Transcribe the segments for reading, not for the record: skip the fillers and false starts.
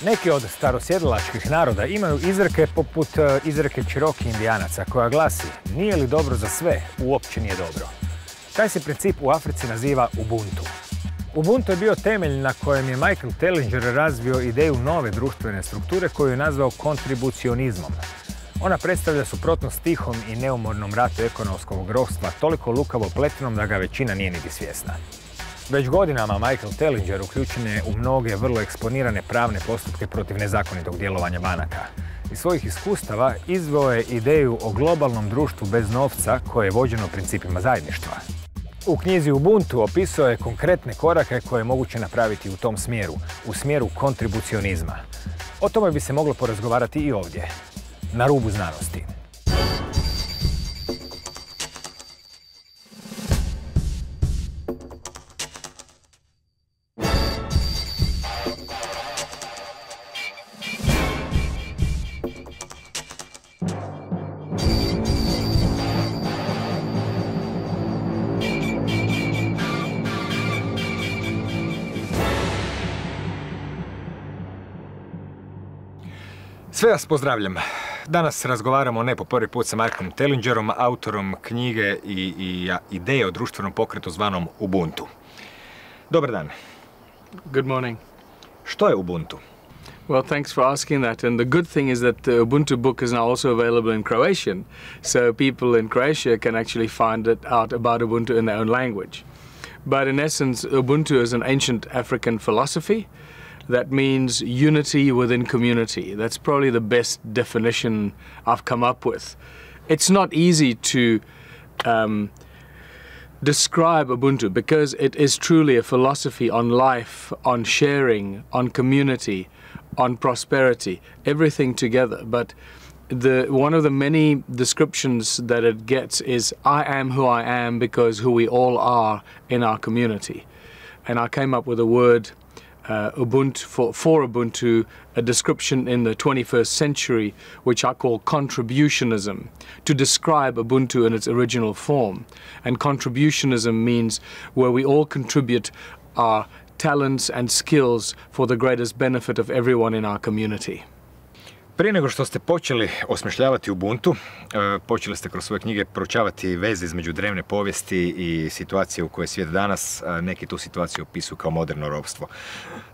Neki od starosjedilačkih naroda imaju izreke poput izreke Čiroki indijanaca koja glasi: nije li dobro za sve, uopće nije dobro. Taj se princip u Africi naziva Ubuntu. Ubuntu je bio temelj na kojem je razvio ideju nove društvene strukture koju je nazvao kontribucionizmom. Ona predstavlja suprotnost tihom i neumornom ratu ekonomskog ropstva toliko lukavo pletenom da ga većina nije niti svjesna. Već godinama uključen je u mnoge vrlo eksponirane pravne postupke protiv nezakonitog djelovanja banaka. Iz svojih iskustava izveo je ideju o globalnom društvu bez novca koje je vođeno principima zajedništva. U knjizi Ubuntu opisao je konkretne korake koje je moguće napraviti u tom smjeru, u smjeru kontribucionizma. O tome bi se moglo porazgovarati i ovdje, na rubu znanosti. Sve vas pozdravljam. Danas razgovaramo ne po prvi put sa Markom Tellingerom, autorom knjige i ideje o društvenom pokretu zvanom Ubuntu. Dobar dan. Good morning. Što je Ubuntu? Well, thanks for asking that. And the good thing is that the Ubuntu book is now also available in Croatian. So people in Croatia can actually find out about Ubuntu in their own language. But in essence, Ubuntu is an ancient African philosophy. That means unity within community. That's probably the best definition I've come up with. It's not easy to describe Ubuntu because it is truly a philosophy on life, on sharing, on community, on prosperity, everything together. But one of the many descriptions that it gets is, I am who I am because who we all are in our community. And I came up with a word, Ubuntu, for Ubuntu, a description in the 21st century, which I call contributionism, to describe Ubuntu in its original form. And contributionism means where we all contribute our talents and skills for the greatest benefit of everyone in our community. Prije nego što ste počeli osmišljavati Ubuntu, počeli ste kroz svoje knjige proučavati veze između drevne povijesti i situacije u kojoj je svijet danas. Neki tu situaciju opisuju kao moderno ropstvo.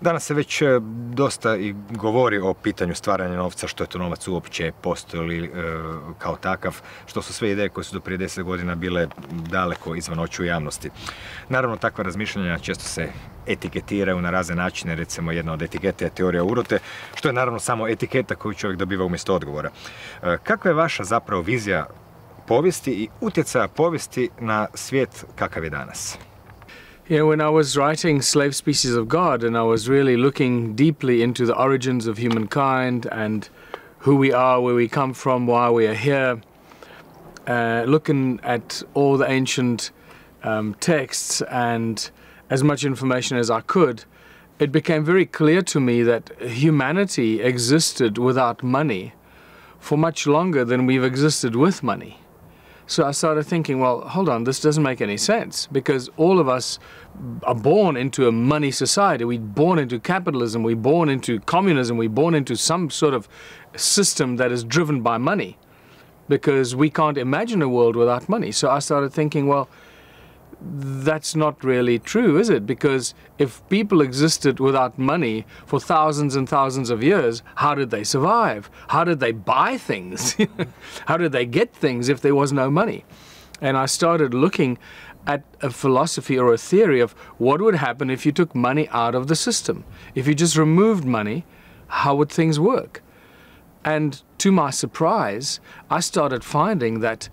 Danas se već dosta i govori o pitanju stvaranja novca, što je to novac uopće, postoji li kao takav, što su sve ideje koje su do prije 10 godina bile daleko izvan očiju javnosti. Naravno, takva razmišljanja često se etiketiraju na razne načine, recimo jedna od etikete je teorija urote, što je naravno samo etiketa koju čovjek dobiva umjesto odgovora. Kakva je vaša zapravo vizija povijesti i utjecaja povijesti na svijet kakav je danas? When I was writing Slave Species of God and I was really looking deeply into the origins of humankind and who we are, where we come from, why we are here, looking at all the ancient texts and as much information as I could, it became very clear to me that humanity existed without money for much longer than we've existed with money. So I started thinking, well, hold on, this doesn't make any sense, because all of us are born into a money society. We're born into capitalism, we're born into communism, we're born into some sort of system that is driven by money, because we can't imagine a world without money. So I started thinking, well, that's not really true, is it? Because if people existed without money for thousands and thousands of years, how did they survive? How did they buy things? How did they get things if there was no money? And I started looking at a philosophy or a theory of what would happen if you took money out of the system. If you just removed money, how would things work? And to my surprise, I started finding that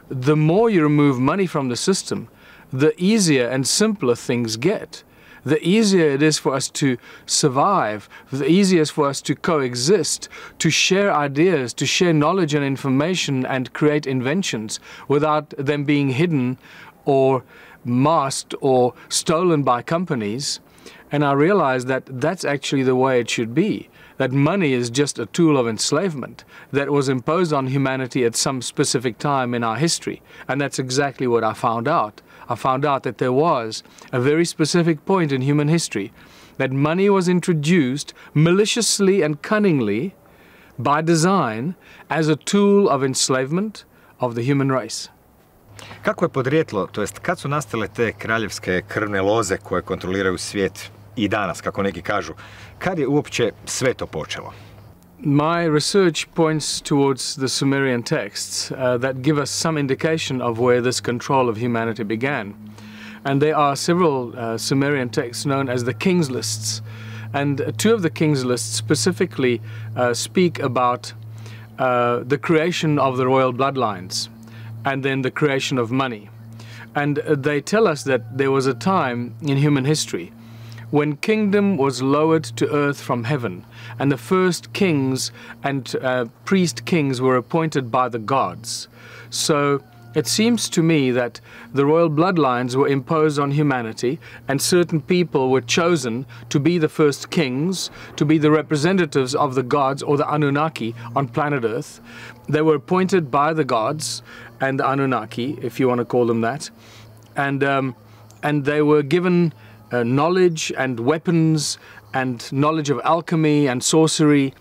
the more you remove money from the system, the easier and simpler things get. The easier it is for us to survive, the easier it is for us to coexist, to share ideas, to share knowledge and information and create inventions without them being hidden or masked or stolen by companies. And I realized that that's actually the way it should be. That money is just a tool of enslavement that was imposed on humanity at some specific time in our history. And that's exactly what I found out. I found out that there was a very specific point in human history that money was introduced maliciously and cunningly by design as a tool of enslavement of the human race. Kako je podrijetlo, to jest kad su nastale te kraljevske krvne loze koje kontroliraju svijet i danas, kako neki kažu, kad je uopće sve to počelo? My research points towards the Sumerian texts that give us some indication of where this control of humanity began. And there are several Sumerian texts known as the King's Lists. And two of the King's Lists specifically speak about the creation of the royal bloodlines and then the creation of money. And they tell us that there was a time in human history when kingdom was lowered to earth from heaven, and the first kings and priest kings were appointed by the gods. So it seems to me that the royal bloodlines were imposed on humanity, and certain people were chosen to be the first kings, to be the representatives of the gods or the Anunnaki on planet Earth. They were appointed by the gods and the Anunnaki, if you want to call them that, and they were given knowledge and weapons and knowledge of alchemy and sorcery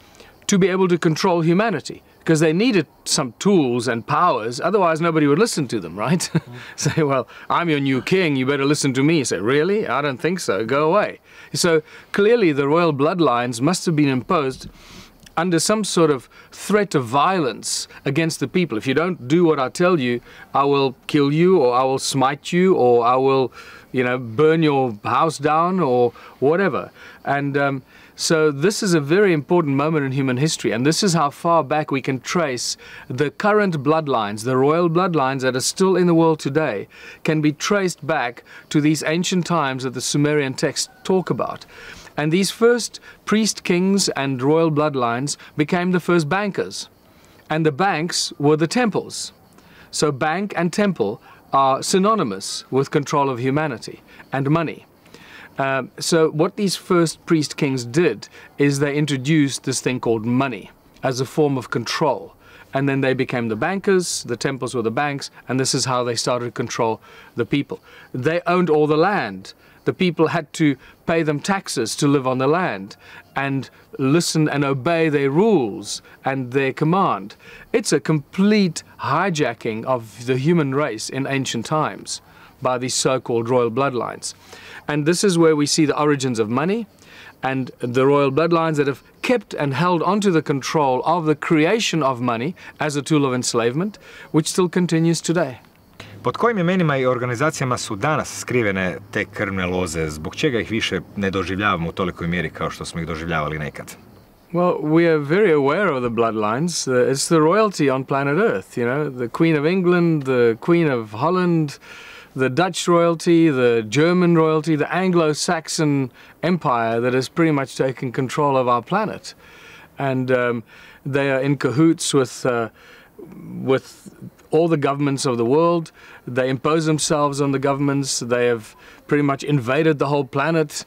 to be able to control humanity, because they needed some tools and powers, otherwise nobody would listen to them, right? Say, well, I'm your new king, you better listen to me. Say, really? I don't think so, go away. So clearly the royal bloodlines must have been imposed under some sort of threat of violence against the people. If you don't do what I tell you, I will kill you, or I will smite you, or I will, burn your house down, or whatever. And so this is a very important moment in human history, and this is how far back we can trace the current bloodlines, the royal bloodlines that are still in the world today, can be traced back to these ancient times that the Sumerian texts talk about. And these first priest kings and royal bloodlines became the first bankers. And the banks were the temples. So bank and temple are synonymous with control of humanity and money. So what these first priest kings did is they introduced this thing called money as a form of control. And then they became the bankers, the temples were the banks, and this is how they started to control the people. They owned all the land. The people had to pay them taxes to live on the land and listen and obey their rules and their command. It's a complete hijacking of the human race in ancient times by these so-called royal bloodlines. And this is where we see the origins of money and the royal bloodlines that have kept and held onto the control of the creation of money as a tool of enslavement, which still continues today. Pod kojim imenima i organizacijama su danas skrivene te krvne loze? Zbog čega ih više ne doživljavamo u tolikoj mjeri kao što smo ih doživljavali nekad? Well, we are very aware of the bloodlines. It's the royalty on planet Earth, the Queen of England, the Queen of Holland, the Dutch royalty, the German royalty, the Anglo-Saxon empire that has pretty much taken control of our planet. And they are in cahoots with all the governments of the world. They impose themselves on the governments. They have pretty much invaded the whole planet.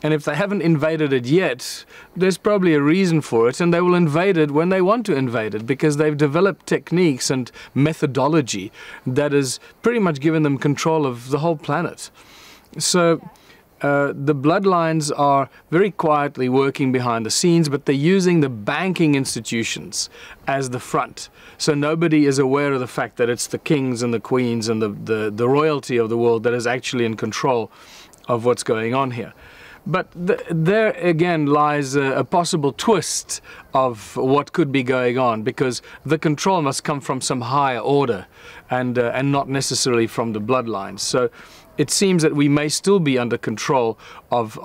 And if they haven't invaded it yet, there's probably a reason for it, and they will invade it when they want to invade it, because they've developed techniques and methodology that has pretty much given them control of the whole planet. So the bloodlines are very quietly working behind the scenes, but they're using the banking institutions as the front. So nobody is aware of the fact that it's the kings and the queens and the royalty of the world that is actually in control of what's going on here. But there again lies a possible twist of what could be going on, because the control must come from some higher order and not necessarily from the bloodlines. So it seems that we may still be under control of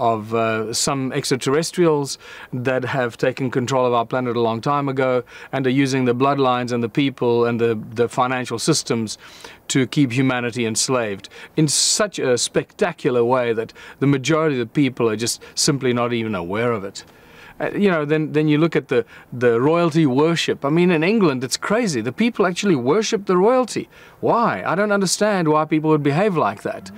some extraterrestrials that have taken control of our planet a long time ago and are using the bloodlines and the people and the financial systems to keep humanity enslaved in such a spectacular way that the majority of the people are just simply not even aware of it. Then you look at the royalty worship. I mean, in England, it's crazy. The people actually worship the royalty. Why? I don't understand why people would behave like that.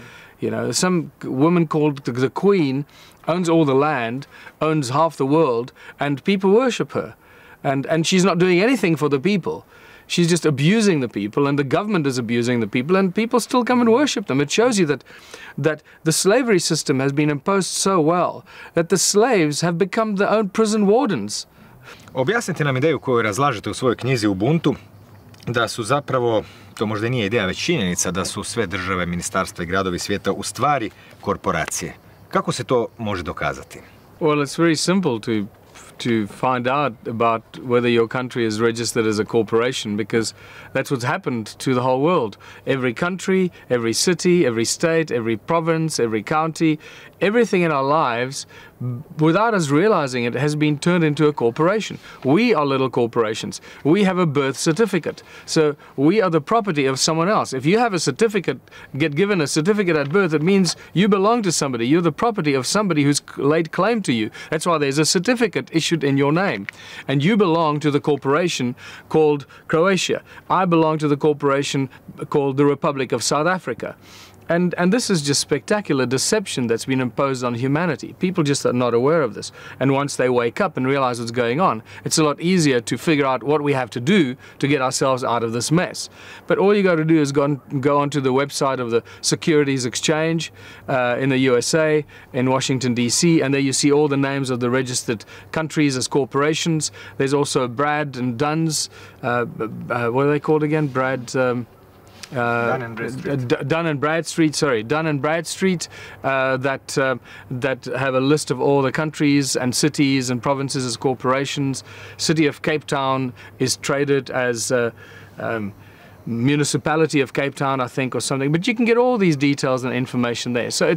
Some woman called the Queen owns all the land, owns half the world, and people worship her. And she's not doing anything for the people. She's just abusing the people, and the government is abusing the people, and people still come and worship them. It shows you that the slavery system has been imposed so well that the slaves have become their own prison wardens. Objasnite nam ideju koju razlažete u svojoj knjizi Ubuntu, da su zapravo, to možda nije ideja, već činjenica, da su sve države, ministarstva i gradovi svijeta u stvari korporacije. Kako se to može dokazati? Well, it's very simple to find out about whether your country is registered as a corporation, because that's what's happened to the whole world. Every country, every city, every state, every province, every county, everything in our lives, without us realizing it, has been turned into a corporation. We are little corporations. We have a birth certificate. So we are the property of someone else. If you have a certificate, get given a certificate at birth, it means you belong to somebody. You're the property of somebody who's laid claim to you. That's why there's a certificate issued in your name. And you belong to the corporation called Croatia. I belong to the corporation called the Republic of South Africa. And this is just spectacular deception that's been imposed on humanity. People just are not aware of this. And once they wake up and realize what's going on, it's a lot easier to figure out what we have to do to get ourselves out of this mess. But all you got to do is go onto the website of the Securities Exchange in the USA, in Washington, D.C., and there you see all the names of the registered countries as corporations. There's also Brad and Dunn's, what are they called again? Dun and Bradstreet that have a list of all the countries and cities and provinces as corporations. City of Cape Town is traded as Municipality of Cape Town, I think, or something. But you can get all these details and information there. So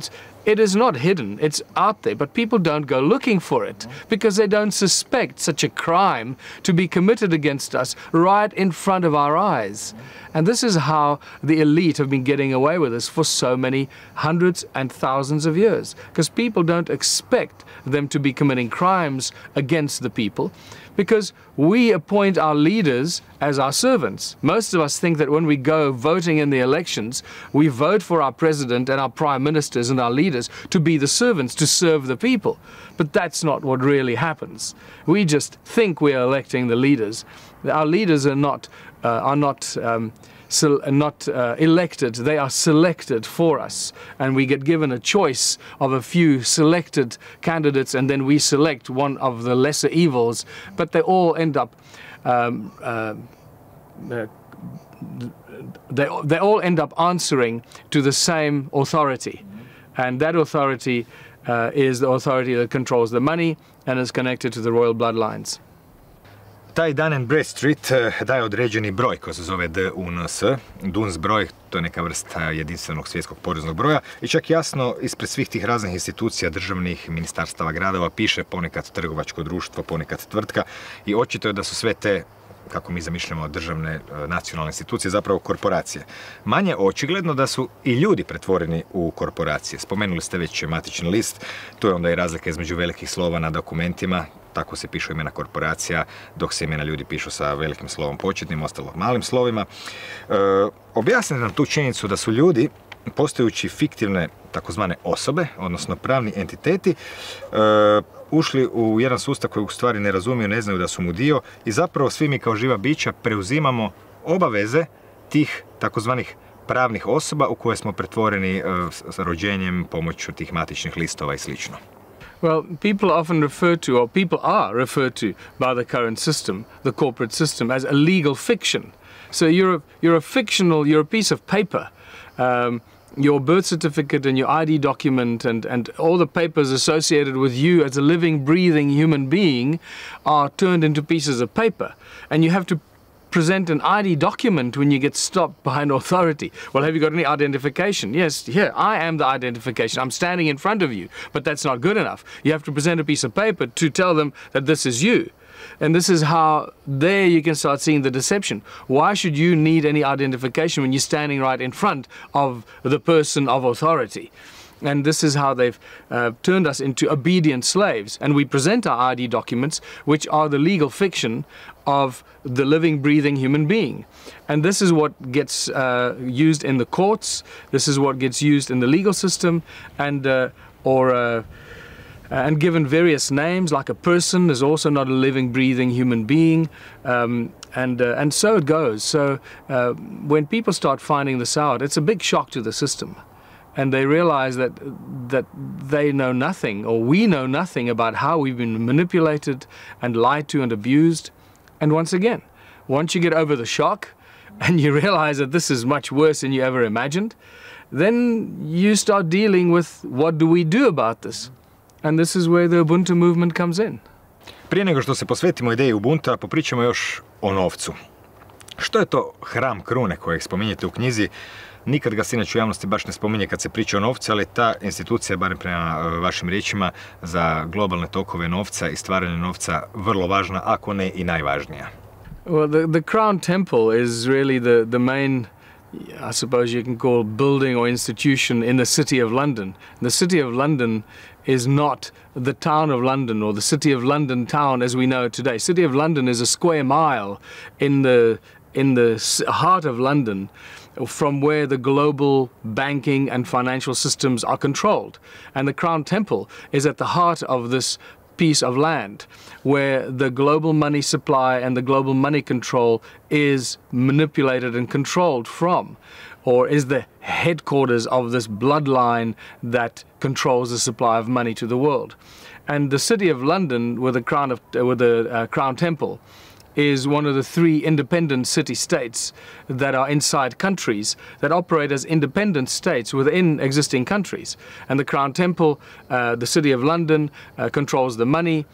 it is not hidden. It's out there. But people don't go looking for it because they don't suspect such a crime to be committed against us right in front of our eyes. And this is how the elite have been getting away with this for so many hundreds and thousands of years. Because people don't expect them to be committing crimes against the people, because we appoint our leaders as our servants. Most of us think that when we go voting in the elections, we vote for our president and our prime ministers and our leaders to be the servants, to serve the people. But that's not what really happens. We just think we are electing the leaders. Our leaders are not elected, they are selected for us, and we get given a choice of a few selected candidates, and then we select one of the lesser evils, but they all end up they all end up answering to the same authority, and that authority is the authority that controls the money and is connected to the royal bloodlines. Taj Dun and Bradstreet daje određeni broj koji se zove DUNS. DUNS broj, to je neka vrsta jedinstvenog svjetskog poreznog broja i čak jasno ispred svih tih raznih institucija, državnih, ministarstava, gradova piše ponekad trgovačko društvo, ponekad tvrtka i očito je da su sve te, kako mi zamišljamo, državne nacionalne institucije, zapravo korporacije. Manje očigledno da su i ljudi pretvoreni u korporacije. Spomenuli ste već matični list, tu je onda i razlika između velikih slova na dokumentima, tako se pišu imena korporacija, dok se imena ljudi pišu sa velikim slovom početnim, ostalo malim slovima. Objasnite nam tu činjenicu da su ljudi, postojući fiktivne takozvane osobe, odnosno pravni entiteti, ušli u jedan sustav koji u stvari ne razumiju, ne znaju da su mu dio i zapravo svi mi kao živa bića preuzimamo obaveze tih takozvanih pravnih osoba u koje smo pretvoreni s rođenjem, pomoću tih matičnih listova i slično. Well, people often refer to, or people are referred to by the current system, the corporate system, as a legal fiction. So you're a fictional, you're a piece of paper. Your birth certificate and your ID document and all the papers associated with you as a living, breathing human being are turned into pieces of paper. And you have to present an ID document when you get stopped by an authority. Well, have you got any identification? Yes, here, I am the identification. I'm standing in front of you, but that's not good enough. You have to present a piece of paper to tell them that this is you. And this is how there you can start seeing the deception. Why should you need any identification when you're standing right in front of the person of authority? And this is how they've turned us into obedient slaves. And we present our ID documents, which are the legal fiction of the living, breathing human being. And this is what gets used in the courts. This is what gets used in the legal system, and and given various names, like a person is also not a living, breathing human being, and so it goes. So when people start finding this out, it's a big shock to the system, and they realize that they know nothing, or we know nothing about how we've been manipulated and lied to and abused. And once again, once you get over the shock and you realize that this is much worse than you ever imagined, then you start dealing with what do we do about this. And this is where the Ubuntu movement comes in. Prije nego što se posvetimo ideji Ubuntua, popričamo još o novcu. Što je to hram krune kojeg spominjete u knjizi? Nikad ga se inače u javnosti baš ne spominje kad se priča o novcu, ali ta institucija, barem prema vašim riječima, za globalne tokove novca i stvaranje novca vrlo važna, ako ne i najvažnija. Well, the Crown Temple is really the main, I suppose you can call, building or institution in the City of London. The City of London is not the town of London or the City of London town as we know it today. City of London is a square mile in the heart of London, from where the global banking and financial systems are controlled. And the Crown Temple is at the heart of this piece of land where the global money supply and the global money control is manipulated and controlled from, or is the headquarters of this bloodline that controls the supply of money to the world. And the City of London, with the Crown Temple, is one of the 3 independent city-states that are inside countries that operate as independent states within existing countries. And the Crown Temple, the City of London, controls the money.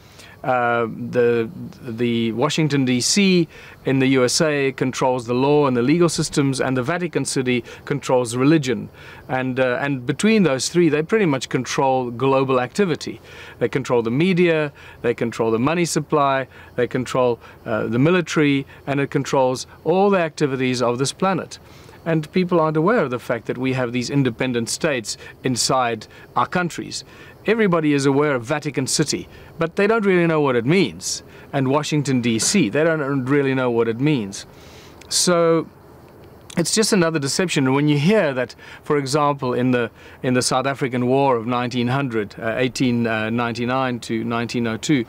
The Washington D.C. in the USA controls the law and the legal systems, and the Vatican City controls religion. And between those 3, they pretty much control global activity. They control the media, they control the money supply, they control the military, and it controls all the activities of this planet. And people aren't aware of the fact that we have these independent states inside our countries. Everybody is aware of Vatican City, but they don't really know what it means. And Washington, D.C., they don't really know what it means. So it's just another deception. And when you hear that, for example, in the South African War of 1899 to 1902,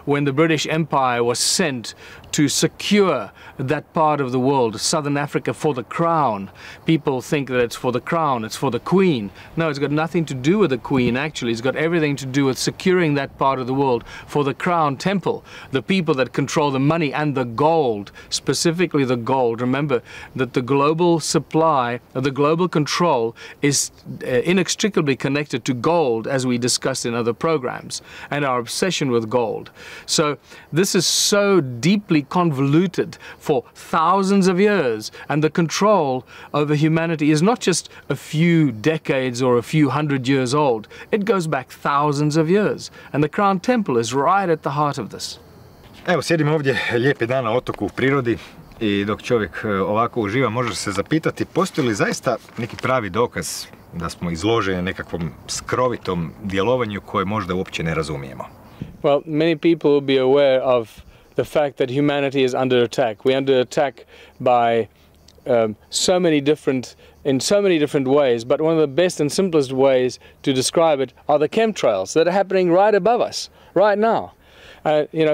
when the British Empire was sent to secure that part of the world, Southern Africa, for the crown. People think that it's for the crown, it's for the queen. No, it's got nothing to do with the queen, actually. It's got everything to do with securing that part of the world for the Crown Temple, the people that control the money and the gold, specifically the gold. Remember that the global supply, the global control is inextricably connected to gold, as we discussed in other programs, and our obsession with gold. So this is so deeply convoluted for thousands of years, and the control over humanity is not just a few decades or a few hundred years old. It goes back thousands of years, and the Crown Temple is right at the heart of this. Evo, sjedim ovdje lijepi dan na otoku u prirodi i dok čovjek ovako uživa može se zapitati postoji li zaista neki pravi dokaz da smo izloženi nekakvom skrovitom djelovanju koje možda uopće ne razumijemo. Well, many people will be aware of the fact that humanity is under attack. We're under attack by in so many different ways, but one of the best and simplest ways to describe it are the chemtrails that are happening right above us, right now.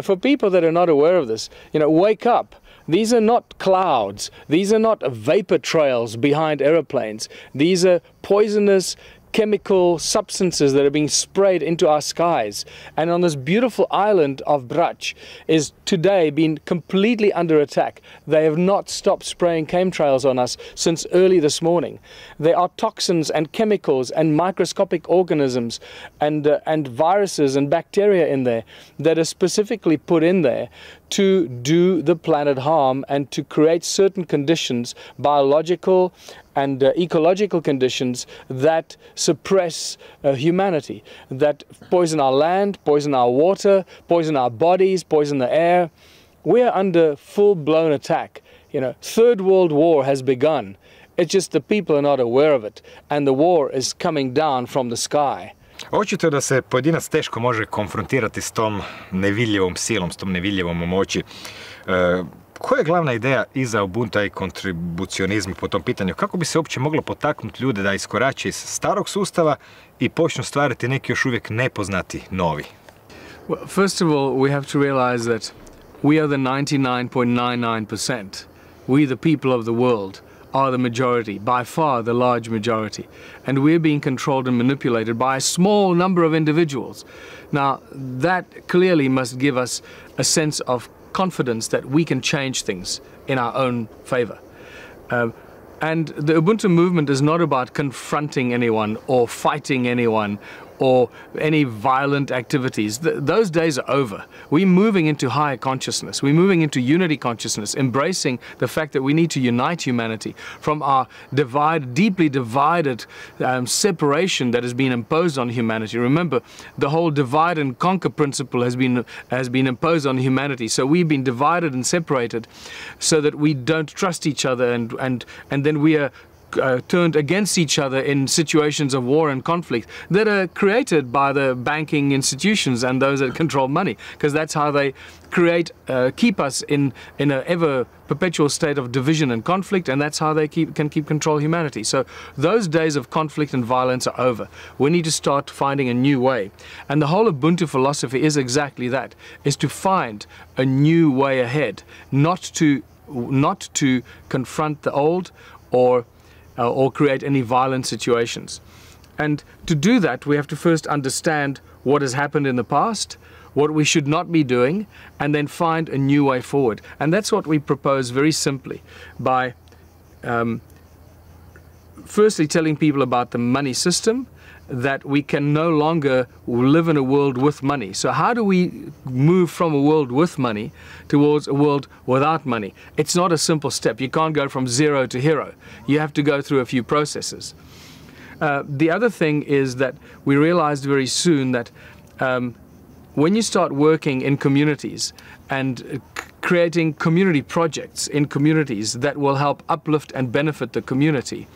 For people that are not aware of this, wake up. These are not clouds. These are not vapor trails behind aeroplanes. These are poisonous chemical substances that are being sprayed into our skies. And on this beautiful island of Brach is today being completely under attack. They have not stopped spraying chemtrails on us since early this morning. There are toxins and chemicals and microscopic organisms and viruses and bacteria in there that are specifically put in there to do the planet harm and to create certain conditions, biological and ecological conditions that suppress humanity, that poison our land, poison our water, poison our bodies, poison the air. We are under full-blown attack. Third World War has begun. It's just the people are not aware of it, and the war is coming down from the sky. Očito je da se pojedinac teško može konfrontirati s tom nevidljivom silom, s tom nevidljivom moći. Koja je glavna ideja iza Ubunta i kontribucionizma po tom pitanju? Kako bi se uopće moglo potaknuti ljude da iskorače iz starog sustava i počnu stvarati neki još uvijek nepoznati novi? Well, first of all, we have to realize that we are the 99.99%. We, the people of the world, are the majority, by far the large majority. And we're being controlled and manipulated by a small number of individuals. Now, that clearly must give us a sense of confidence that we can change things in our own favor. And the Ubuntu movement is not about confronting anyone or fighting anyone or any violent activities. Those days are over. We're moving into higher consciousness. We're moving into unity consciousness, embracing the fact that we need to unite humanity from our deeply divided separation that has been imposed on humanity. Remember, the whole divide and conquer principle has been imposed on humanity. So we've been divided and separated so that we don't trust each other, and then we are turned against each other in situations of war and conflict that are created by the banking institutions and those that control money, because that's how they keep us in an ever perpetual state of division and conflict, and that's how they can keep control of humanity. So those days of conflict and violence are over. We need to start finding a new way, and the whole Ubuntu philosophy is exactly that: is to find a new way ahead, not to confront the old or create any violent situations. And to do that, we have to first understand what has happened in the past, what we should not be doing, and then find a new way forward. And that's what we propose very simply by firstly telling people about the money system, that we can no longer live in a world with money. So how do we move from a world with money towards a world without money? It's not a simple step. You can't go from zero to hero. You have to go through a few processes. The other thing is that we realized very soon that when you start working in communities and creating community projects in communities that will help uplift and benefit the community,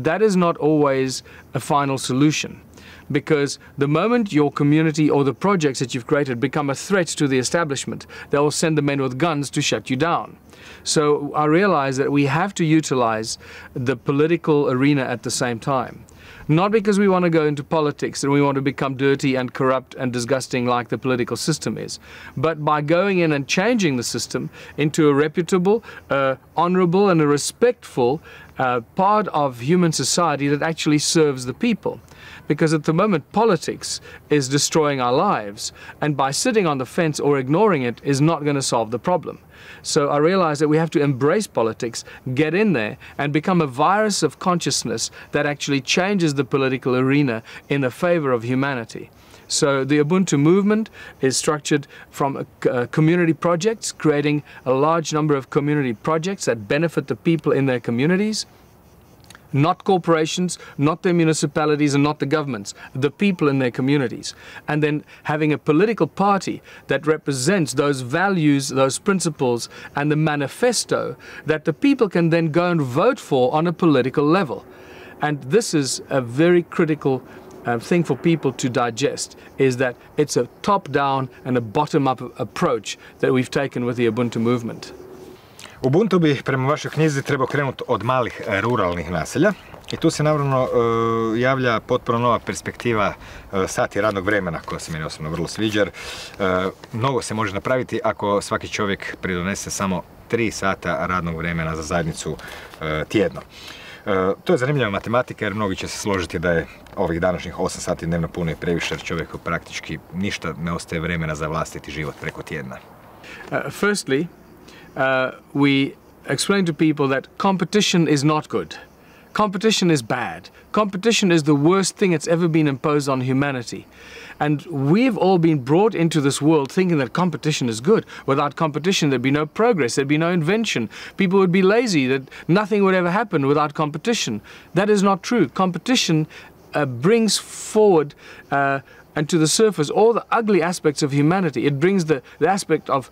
that is not always a final solution, because the moment your community or the projects that you've created become a threat to the establishment, they will send the men with guns to shut you down. So I realize that we have to utilize the political arena at the same time. Not because we want to go into politics and we want to become dirty and corrupt and disgusting like the political system is, but by going in and changing the system into a reputable, honorable and a respectful part of human society that actually serves the people. Because at the moment politics is destroying our lives, and by sitting on the fence or ignoring it is not going to solve the problem. So I realize that we have to embrace politics, get in there and become a virus of consciousness that actually changes the political arena in the favor of humanity. So the Ubuntu movement is structured from community projects, creating a large number of community projects that benefit the people in their communities. Not corporations, not the municipalities and not the governments, the people in their communities. And then having a political party that represents those values, those principles and the manifesto that the people can then go and vote for on a political level. And this is a very critical thing for people to digest, is that it's a top-down and a bottom-up approach that we've taken with the Ubuntu movement. Ubuntu bi prema vašoj knjizi trebao krenuti od malih ruralnih naselja i tu se naravno javlja potpuno nova perspektiva sati radnog vremena koja se meni osobno vrlo sviđa, jer mnogo se može napraviti ako svaki čovjek pridonese samo 3 sata radnog vremena za zajednicu tjedno. To je zanimljiva matematika, jer mnogi će se složiti da je ovih današnjih 8 sati dnevno puno i previše, jer čovjeku praktički ništa ne ostaje vremena za vlastiti život preko tjedna. Firstly, we explain to people that competition is not good. Competition is bad. Competition is the worst thing that's ever been imposed on humanity. And we've all been brought into this world thinking that competition is good. Without competition, there'd be no progress, there'd be no invention. People would be lazy, that nothing would ever happen without competition. That is not true. Competition brings forward and to the surface all the ugly aspects of humanity. It brings the aspect of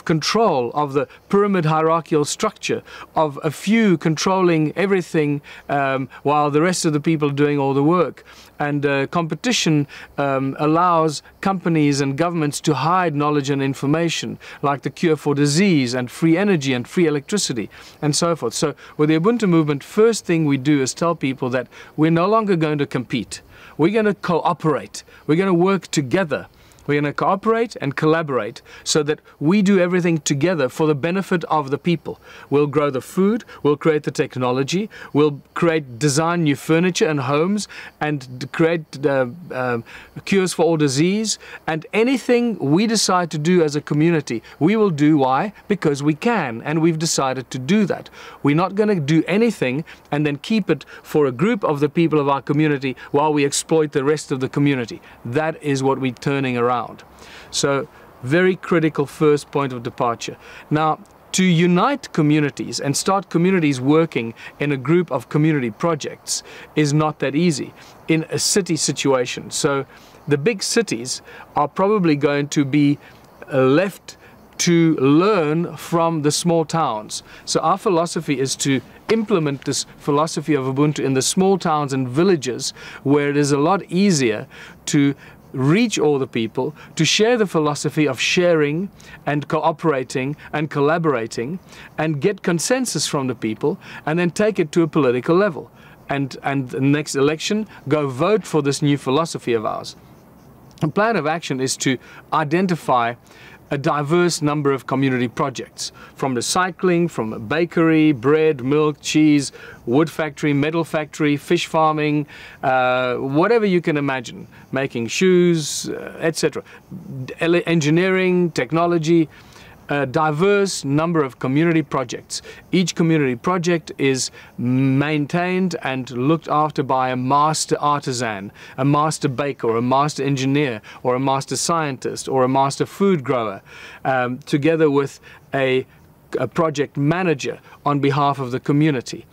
control, of the pyramid hierarchical structure, of a few controlling everything while the rest of the people are doing all the work. And competition allows companies and governments to hide knowledge and information, like the cure for disease and free energy and free electricity and so forth. So with the Ubuntu movement, first thing we do is tell people that we're no longer going to compete. We're going to cooperate. We're going to work together. We're going to cooperate and collaborate so that we do everything together for the benefit of the people. We'll grow the food, we'll create the technology, we'll design new furniture and homes, and create cures for all disease, and anything we decide to do as a community, we will do. Why? Because we can, and we've decided to do that. We're not going to do anything and then keep it for a group of the people of our community while we exploit the rest of the community. That is what we're turning around. So, very critical first point of departure. Now, to unite communities and start communities working in a group of community projects is not that easy in a city situation. So, the big cities are probably going to be left to learn from the small towns. So our philosophy is to implement this philosophy of Ubuntu in the small towns and villages where it is a lot easier to reach all the people, to share the philosophy of sharing and cooperating and collaborating and get consensus from the people and then take it to a political level. And the next election, go vote for this new philosophy of ours. The plan of action is to identify a diverse number of community projects, from recycling, from a bakery, bread, milk, cheese, wood factory, metal factory, fish farming, whatever you can imagine, making shoes, etc. Engineering, technology, a diverse number of community projects. Each community project is maintained and looked after by a master artisan, a master baker, or a master engineer, or a master scientist, or a master food grower, together with a project manager on behalf of the community.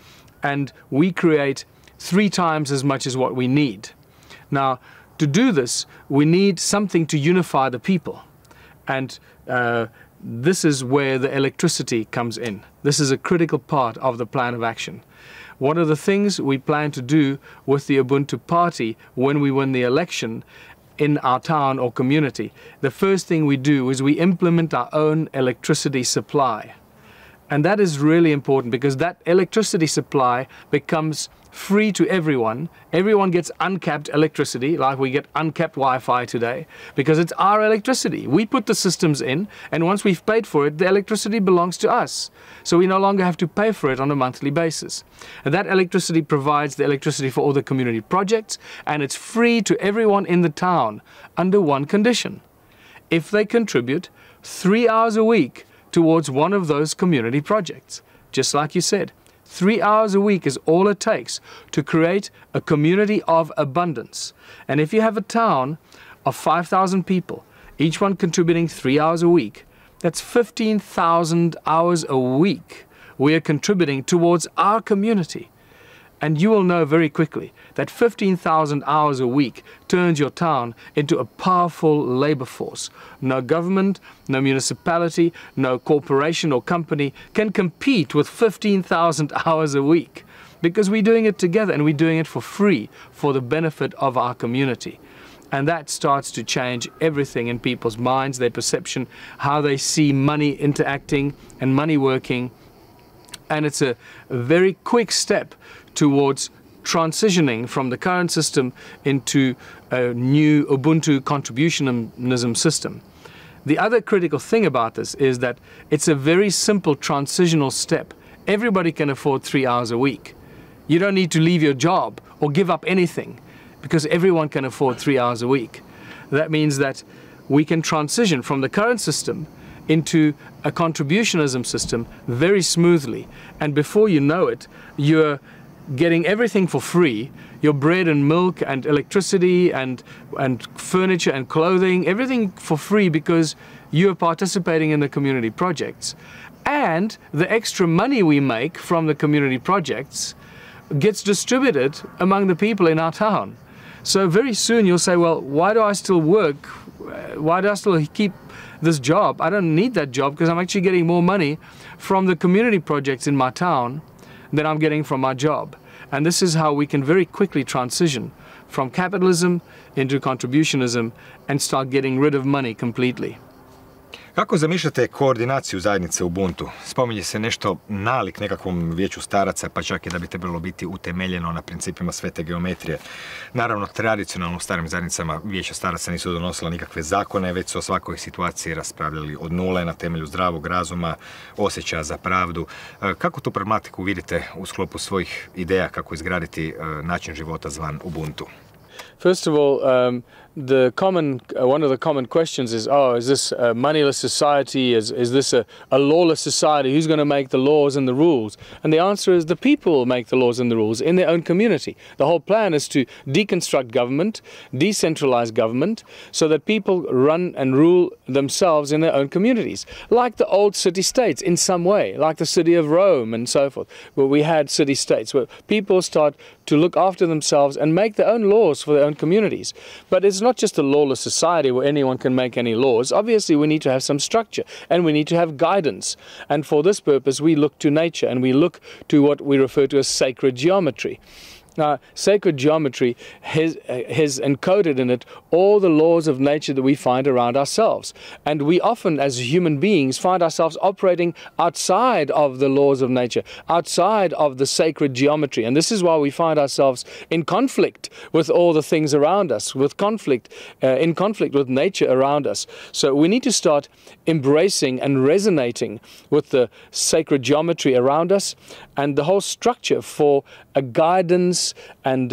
And we create 3 times as much as what we need. Now, to do this, we need something to unify the people. And this is where the electricity comes in. This is a critical part of the plan of action. One of the things we plan to do with the Ubuntu party when we win the election in our town or community, the first thing we do is we implement our own electricity supply. And that is really important because that electricity supply becomes free to everyone. Everyone gets uncapped electricity, like we get uncapped Wi-Fi today, because it's our electricity. We put the systems in, and once we've paid for it, the electricity belongs to us. So we no longer have to pay for it on a monthly basis. And that electricity provides the electricity for all the community projects, and it's free to everyone in the town under one condition: if they contribute 3 hours a week towards one of those community projects. Just like you said, 3 hours a week is all it takes to create a community of abundance. And if you have a town of 5,000 people, each one contributing 3 hours a week, that's 15,000 hours a week we are contributing towards our community. And you will know very quickly that 15,000 hours a week turns your town into a powerful labor force. No government, no municipality, no corporation or company can compete with 15,000 hours a week, because we're doing it together and we're doing it for free for the benefit of our community. And that starts to change everything in people's minds, their perception, how they see money interacting and money working. And it's a very quick step towards transitioning from the current system into a new Ubuntu contributionism system. The other critical thing about this is that it's a very simple transitional step. Everybody can afford 3 hours a week. You don't need to leave your job or give up anything, because everyone can afford 3 hours a week. That means that we can transition from the current system into a contributionism system very smoothly. And before you know it, you're getting everything for free, your bread and milk and electricity and furniture and clothing, everything for free, because you are participating in the community projects. And the extra money we make from the community projects gets distributed among the people in our town. So very soon you'll say, well, why do I still work? Why do I still keep this job? I don't need that job because I'm actually getting more money from the community projects in my town than I'm getting from my job. And this is how we can very quickly transition from capitalism into contributionism and start getting rid of money completely. Kako zamišljate koordinaciju zajednice Ubuntu? Spominje se nešto nalik nekakvom vijeću staraca, pa čak i da bi trebalo biti utemeljeno na principima svete geometrije. Naravno, tradicionalno u starim zajednicama vijeća staraca nisu donosila nikakve zakone, već su o svakoj situaciji raspravljali od nule na temelju zdravog razuma, osjećaja za pravdu. Kako tu problematiku vidite u sklopu svojih ideja kako izgraditi način života zvan Ubuntu? First of all, one of the common questions is, is this a moneyless society? Is this a lawless society? Who's going to make the laws and the rules? And the answer is the people make the laws and the rules in their own community. The whole plan is to deconstruct government, decentralize government, so that people run and rule themselves in their own communities, like the old city-states in some way, like the city of Rome and so forth, where we had city-states, where people start to look after themselves and make their own laws for their own communities. But it's not just a lawless society where anyone can make any laws. Obviously, we need to have some structure and we need to have guidance. And for this purpose, we look to nature and we look to what we refer to as sacred geometry. Now, sacred geometry has encoded in it all the laws of nature that we find around ourselves. And we often, as human beings, find ourselves operating outside of the laws of nature, outside of the sacred geometry. And this is why we find ourselves in conflict with all the things around us, in conflict with nature around us. So we need to start embracing and resonating with the sacred geometry around us and the whole structure for a guidance and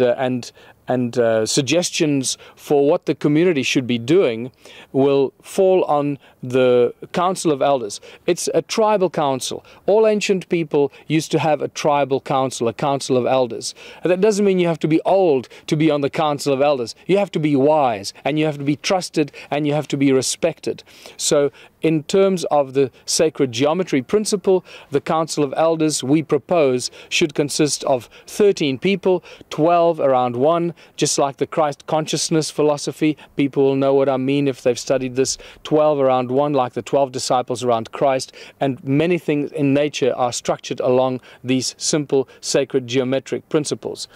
suggestions for what the community should be doing will fall on the Council of Elders. It's a tribal council. All ancient people used to have a tribal council, a council of elders. And that doesn't mean you have to be old to be on the Council of Elders. You have to be wise, and you have to be trusted, and you have to be respected. So in terms of the sacred geometry principle, the Council of Elders we propose should consist of 13 people, 12 around one, just like the Christ consciousness philosophy. People will know what I mean if they've studied this. 12 around one, like the 12 disciples around Christ. And many things in nature are structured along these simple sacred geometric principles.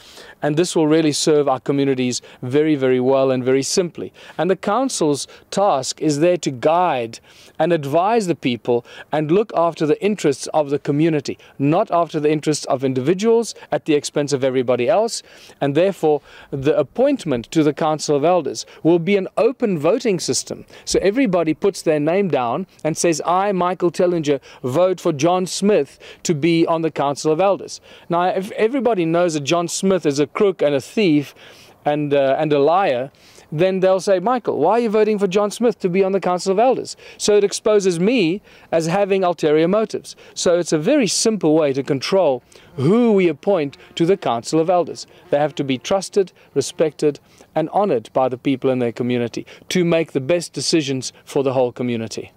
And this will really serve our communities very, very well and very simply. And the council's task is there to guide and advise the people and look after the interests of the community, not after the interests of individuals at the expense of everybody else. And therefore, the appointment to the Council of Elders will be an open voting system. So everybody puts their name down and says, I, Michael Tellinger, vote for John Smith to be on the Council of Elders. Now, if everybody knows that John Smith is a crook and a thief and a liar, then they'll say, Michael, why are you voting for John Smith to be on the Council of Elders? So it exposes me as having ulterior motives. So it's a very simple way to control who we appoint to the Council of Elders. They have to be trusted, respected, and honored by the people in their community to make the best decisions for the whole community.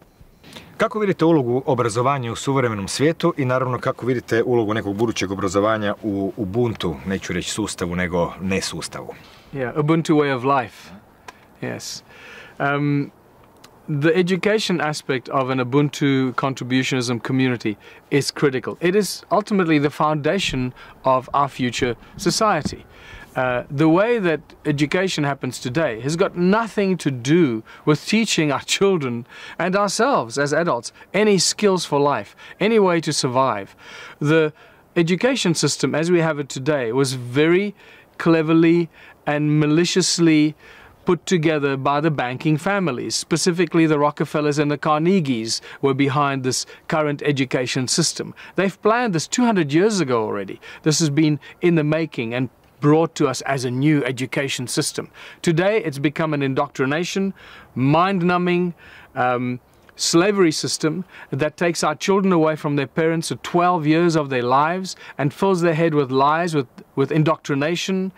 Kako vidite ulogu obrazovanja u suvremenom svijetu i naravno kako vidite ulogu nekog budućeg obrazovanja u Ubuntu, neću reći sustavu, nego ne sustavu? Yeah, Ubuntu way of life. Yes. The education aspect of an Ubuntu contributionism community is critical. It is ultimately the foundation of our future society. The way that education happens today has got nothing to do with teaching our children and ourselves as adults any skills for life, any way to survive. The education system as we have it today was very cleverly and maliciously put together by the banking families. Specifically, the Rockefellers and the Carnegies were behind this current education system. They've planned this 200 years ago already. This has been in the making and brought to us as a new education system. Today, it's become an indoctrination, mind-numbing, slavery system that takes our children away from their parents for 12 years of their lives and fills their head with lies, with indoctrination,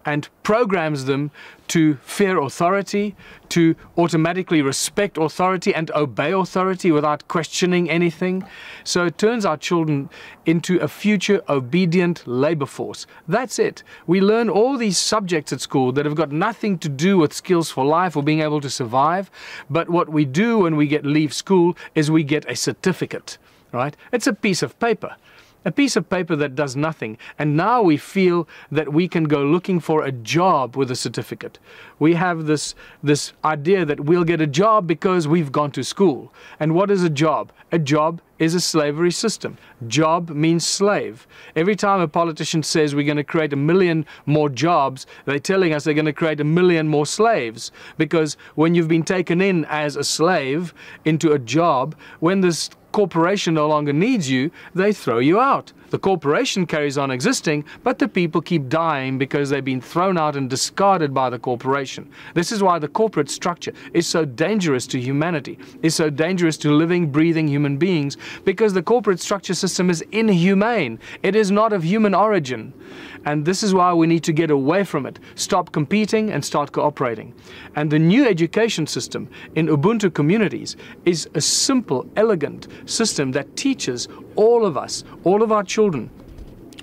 and programs them to fear authority, to automatically respect authority and obey authority without questioning anything. So it turns our children into a future obedient labor force. That's it. We learn all these subjects at school that have got nothing to do with skills for life or being able to survive. But what we do when we leave school is we get a certificate, right? It's a piece of paper. A piece of paper that does nothing, and now we feel that we can go looking for a job with a certificate. We have this idea that we'll get a job because we've gone to school. And what is a job? A job is a slavery system. Job means slave. Every time a politician says we're going to create 1 million more jobs, they're telling us they're going to create 1 million more slaves. Because when you've been taken in as a slave into a job, when this corporation no longer needs you, they throw you out. The corporation carries on existing, but the people keep dying because they've been thrown out and discarded by the corporation. This is why the corporate structure is so dangerous to humanity, is so dangerous to living, breathing human beings, because the corporate structure system is inhumane. It is not of human origin. And this is why we need to get away from it, stop competing and start cooperating. And the new education system in Ubuntu communities is a simple, elegant system that teaches all of us, all of our children,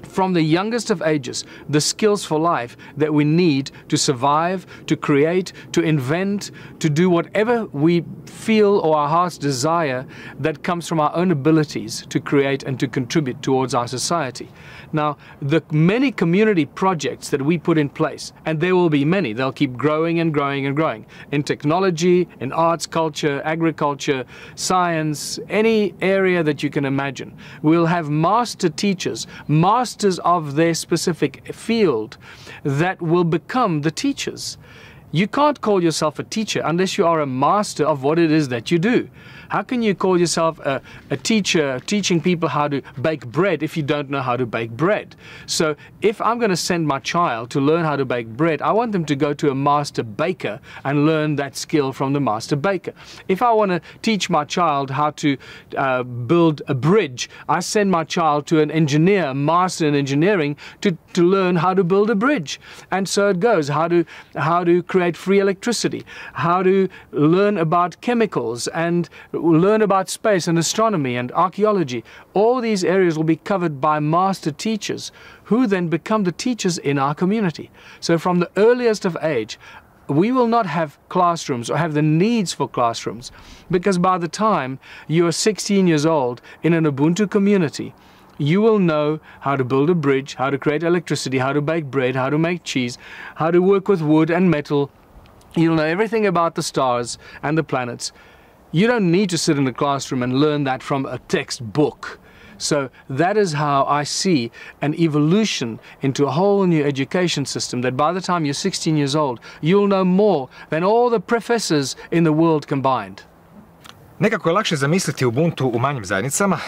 from the youngest of ages, the skills for life that we need to survive, to create, to invent, to do whatever we feel or our hearts desire that comes from our own abilities to create and to contribute towards our society. Now, the many community projects that we put in place, and there will be many, they'll keep growing and growing and growing, in technology, in arts, culture, agriculture, science, any area that you can imagine. We'll have master teachers, masters of their specific field that will become the teachers. You can't call yourself a teacher unless you are a master of what it is that you do. How can you call yourself a teacher teaching people how to bake bread if you don't know how to bake bread? So if I'm going to send my child to learn how to bake bread, I want them to go to a master baker and learn that skill from the master baker. If I want to teach my child how to build a bridge, I send my child to an engineer, a master in engineering, to learn how to build a bridge. And so it goes, how to create free electricity, how to learn about chemicals and learn about space and astronomy and archaeology. All these areas will be covered by master teachers who then become the teachers in our community. So from the earliest of age, we will not have classrooms or have the needs for classrooms, because by the time you are 16 years old in an Ubuntu community, you will know how to build a bridge, how to create electricity, how to bake bread, how to make cheese, how to work with wood and metal. You'll know everything about the stars and the planets. You don't need to sit in a classroom and learn that from a textbook. So that is how I see an evolution into a whole new education system, that by the time you're 16 years old, you'll know more than all the professors in the world combined. Nekako je lakše zamisliti Ubuntu u manjim zajednicama.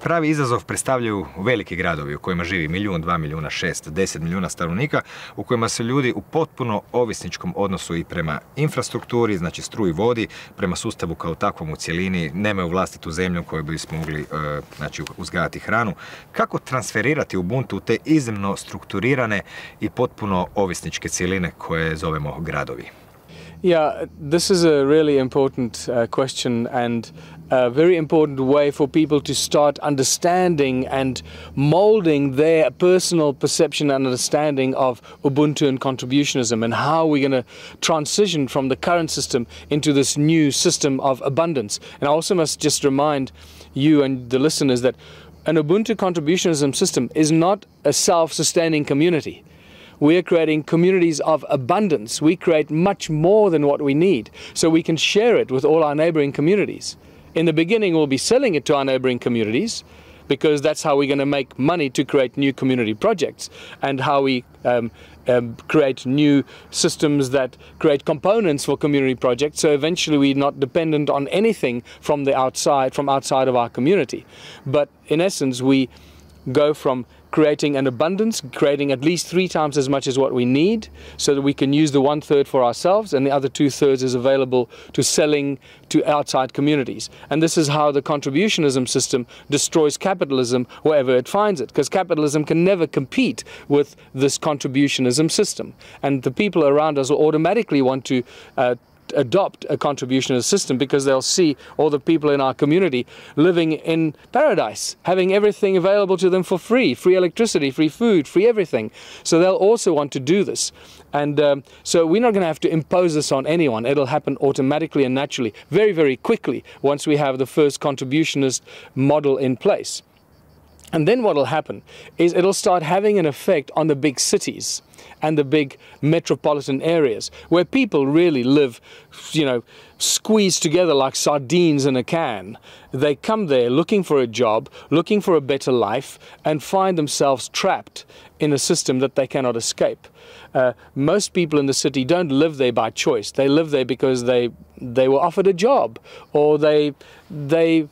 Pravi izazov predstavljaju veliki gradovi u kojima živi 1, 2 milijuna, 6, 10 milijuna stanovnika, u kojima se ljudi u potpuno ovisničkom odnosu i prema infrastrukturi, znači struji, vodi, prema sustavu kao takvom u cjelini, nemaju vlastitu zemlju koju bismo mogli uzgajati hranu. Kako transferirati Ubuntu u te iznimno strukturirane i potpuno ovisničke cjeline koje zovemo gradovi? Yeah, this is a really important question, and a very important way for people to start understanding and molding their personal perception and understanding of Ubuntu and contributionism, and how we're going to transition from the current system into this new system of abundance. And I also must just remind you and the listeners that an Ubuntu contributionism system is not a self-sustaining community. We are creating communities of abundance. We create much more than what we need, so we can share it with all our neighboring communities. In the beginning, we'll be selling it to our neighboring communities, because that's how we're going to make money to create new community projects, and how we create new systems that create components for community projects. So eventually we're not dependent on anything from outside of our community. But in essence, we go from creating an abundance, creating at least 3 times as much as what we need, so that we can use the 1/3 for ourselves and the other 2/3 is available to selling to outside communities. And this is how the contributionism system destroys capitalism wherever it finds it, because capitalism can never compete with this contributionism system. And the people around us will automatically want to adopt a contributionist system, because they'll see all the people in our community living in paradise, having everything available to them for free electricity, free food, free everything. So they'll also want to do this. And so we're not going to have to impose this on anyone. It'll happen automatically and naturally, very, very quickly, once we have the first contributionist model in place. And then what will happen is it'll start having an effect on the big cities and the big metropolitan areas where people really live, you know, squeezed together like sardines in a can. They come there looking for a job, looking for a better life, and find themselves trapped in a system that they cannot escape. Most people in the city don't live there by choice. They live there because they were offered a job, or they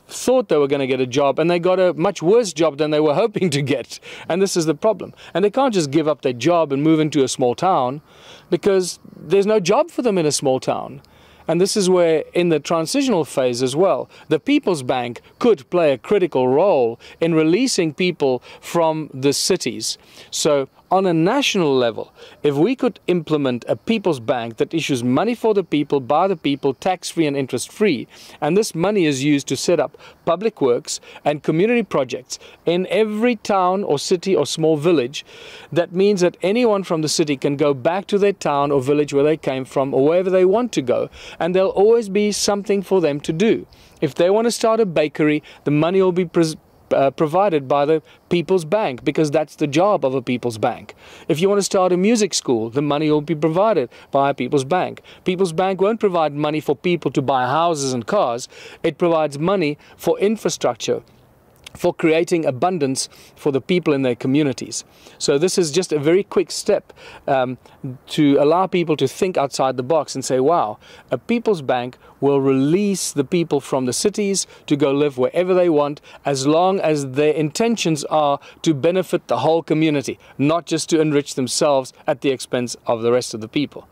thought they were going to get a job and they got a much worse job than they were hoping to get. And this is the problem. And they can't just give up their job and move into a small town, because there's no job for them in a small town. And this is where, in the transitional phase as well, the People's Bank could play a critical role in releasing people from the cities. So on a national level, if we could implement a People's Bank that issues money for the people, by the people, tax-free and interest-free, and this money is used to set up public works and community projects in every town or city or small village, that means that anyone from the city can go back to their town or village where they came from, or wherever they want to go, and there'll always be something for them to do. If they want to start a bakery, the money will be provided by the People's Bank, because that's the job of a People's Bank. If you want to start a music school, the money will be provided by a People's Bank. People's Bank won't provide money for people to buy houses and cars. It provides money for infrastructure, for creating abundance for the people in their communities. So this is just a very quick step to allow people to think outside the box and say, wow, a People's Bank will release the people from the cities to go live wherever they want, as long as their intentions are to benefit the whole community, not just to enrich themselves at the expense of the rest of the people.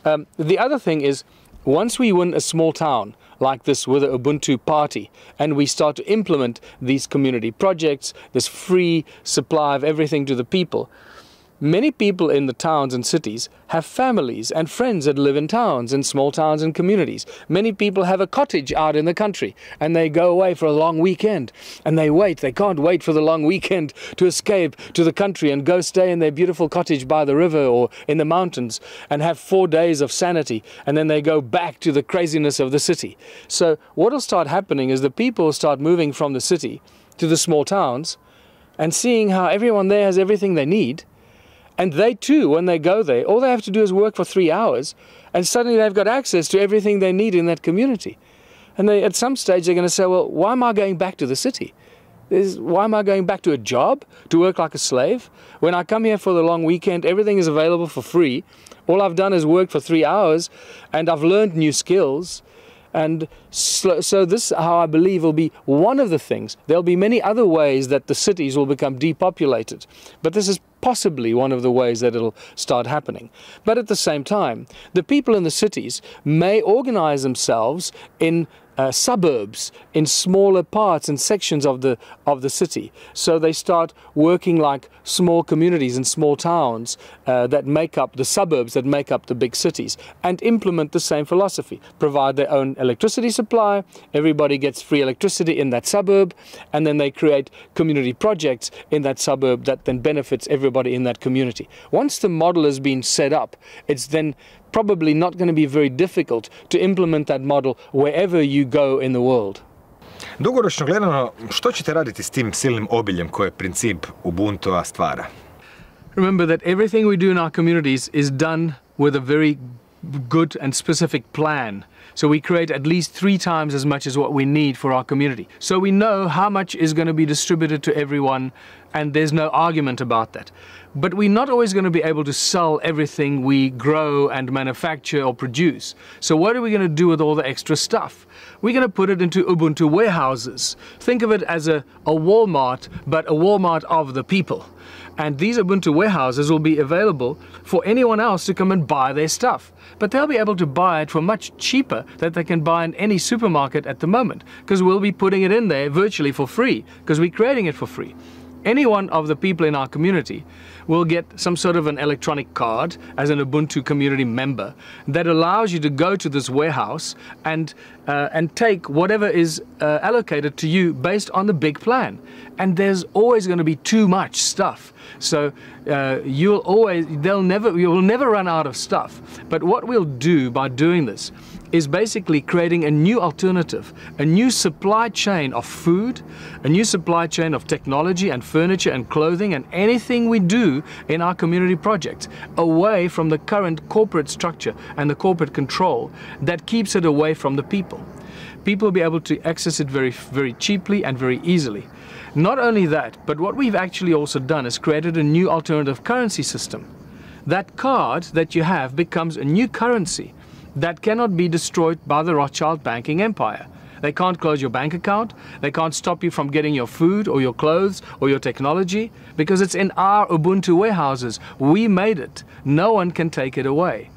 The other thing is, once we win a small town like this with the Ubuntu party, and we start to implement these community projects, this free supply of everything to the people, many people in the towns and cities have families and friends that live in towns, in small towns and communities. Many people have a cottage out in the country, and they go away for a long weekend, and they can't wait for the long weekend to escape to the country and go stay in their beautiful cottage by the river or in the mountains and have 4 days of sanity, and then they go back to the craziness of the city. So what will start happening is the people start moving from the city to the small towns and seeing how everyone there has everything they need. And they too, when they go there, all they have to do is work for 3 hours, and suddenly they've got access to everything they need in that community. And at some stage they're going to say, well, why am I going back to the city? Why am I going back to a job, to work like a slave? When I come here for the long weekend, everything is available for free. All I've done is work for 3 hours, and I've learned new skills. And so this, how I believe, will be one of the things. There'll be many other ways that the cities will become depopulated, but this is possibly one of the ways that it'll start happening. But at the same time, the people in the cities may organize themselves in suburbs, in smaller parts and sections of the city. So they start working like small communities and small towns that make up the suburbs, that make up the big cities, and implement the same philosophy. Provide their own electricity supply, everybody gets free electricity in that suburb, and then they create community projects in that suburb that then benefits everybody in that community. Once the model has been set up, it's then probably not going to be very difficult to implement that model wherever you go in the world. Dugoročno gledano, što ćete raditi s tim silnim obiljem koje princip Ubuntua stvara? Remember that everything we do in our communities is done with a very good and specific plan. So we create at least 3 times as much as what we need for our community. So we know how much is going to be distributed to everyone, and there's no argument about that. But we're not always going to be able to sell everything we grow and manufacture or produce. So what are we going to do with all the extra stuff? We're going to put it into Ubuntu warehouses. Think of it as a Walmart, but a Walmart of the people. And these Ubuntu warehouses will be available for anyone else to come and buy their stuff. But they'll be able to buy it for much cheaper than they can buy in any supermarket at the moment, because we'll be putting it in there virtually for free, because we're creating it for free. Any one of the people in our community will get some sort of an electronic card as an Ubuntu community member that allows you to go to this warehouse and take whatever is allocated to you based on the big plan. And there's always going to be too much stuff. So you will never run out of stuff. But what we'll do by doing this is basically creating a new alternative, a new supply chain of food, a new supply chain of technology and furniture and clothing and anything we do in our community projects, away from the current corporate structure and the corporate control that keeps it away from the people. People will be able to access it very, very cheaply and very easily. Not only that, but what we've actually also done is created a new alternative currency system. That card that you have becomes a new currency that cannot be destroyed by the Rothschild banking empire. They can't close your bank account, they can't stop you from getting your food or your clothes or your technology, because it's in our Ubuntu warehouses. We made it. No one can take it away.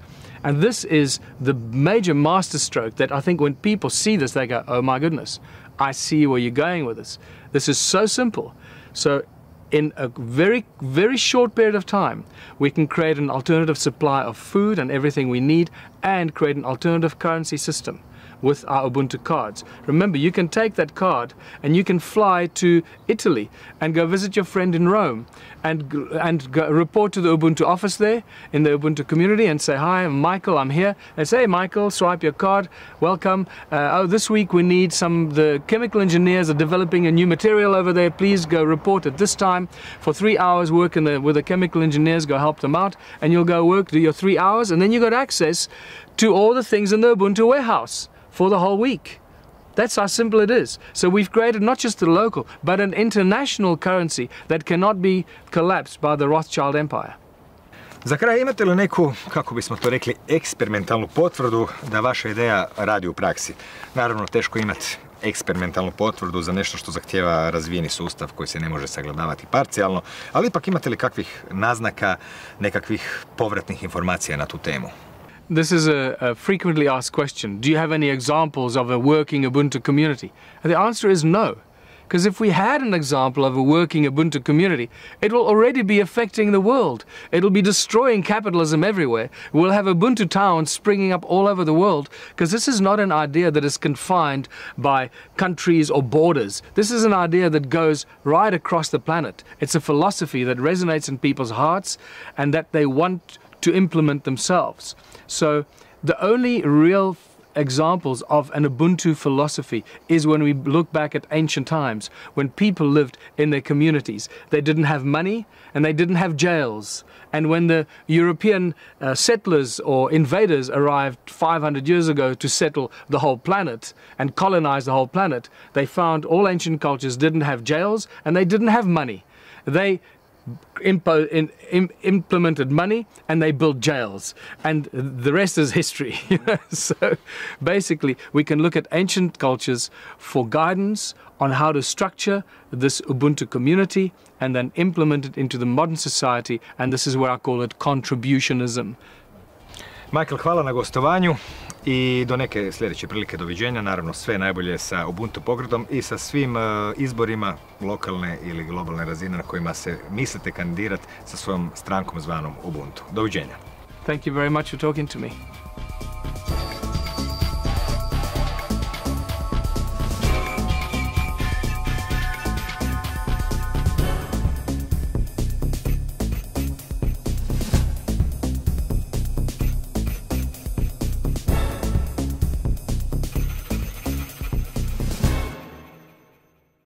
And this is the major masterstroke that I think when people see this, they go, oh my goodness, I see where you're going with this. This is so simple. So in a very, very short period of time, we can create an alternative supply of food and everything we need and create an alternative currency system with our Ubuntu cards. Remember, you can take that card and you can fly to Italy and go visit your friend in Rome and go report to the Ubuntu office there in the Ubuntu community and say, hi, I'm Michael, I'm here. And say, hey, Michael, swipe your card, welcome. Oh, this week we need the chemical engineers are developing a new material over there. Please go report at this time for 3 hours, work with the chemical engineers, go help them out, and you'll go work, do your 3 hours, and then you got access to all the things in the Ubuntu warehouse for the whole week. That's how simple it is. So we've created not just a local, but an international currency that cannot be collapsed by the Rothschild empire. Za kraj, imate li neku, kako bismo to rekli, eksperimentalnu potvrdu da vaša ideja radi u praksi? Naravno, teško imati eksperimentalnu potvrdu za nešto što zahtijeva razvijeni sustav koji se ne može sagledavati parcijalno, ali ipak imate li kakvih naznaka, nekakvih povratnih informacija na tu temu? This is a frequently asked question. Do you have any examples of a working Ubuntu community? And the answer is no. Because if we had an example of a working Ubuntu community, it will already be affecting the world. It'll be destroying capitalism everywhere. We'll have Ubuntu towns springing up all over the world, because this is not an idea that is confined by countries or borders. This is an idea that goes right across the planet. It's a philosophy that resonates in people's hearts and that they want to implement themselves. So the only real examples of an Ubuntu philosophy is when we look back at ancient times, when people lived in their communities. They didn't have money and they didn't have jails. And when the European settlers or invaders arrived 500 years ago to settle the whole planet and colonize the whole planet, they found all ancient cultures didn't have jails and they didn't have money. They implemented money and they built jails, and the rest is history. So basically we can look at ancient cultures for guidance on how to structure this Ubuntu community and then implement it into the modern society, and this is where I call it contributionism. Michael, hvala na gostovanju i do neke sljedeće prilike, doviđenja. Naravno, sve najbolje sa Ubuntu pokretom i sa svim izborima lokalne ili globalne razine na kojima se mislite kandidirati sa svojom strankom zvanom Ubuntu. Doviđenja. Thank you very much for talking to me.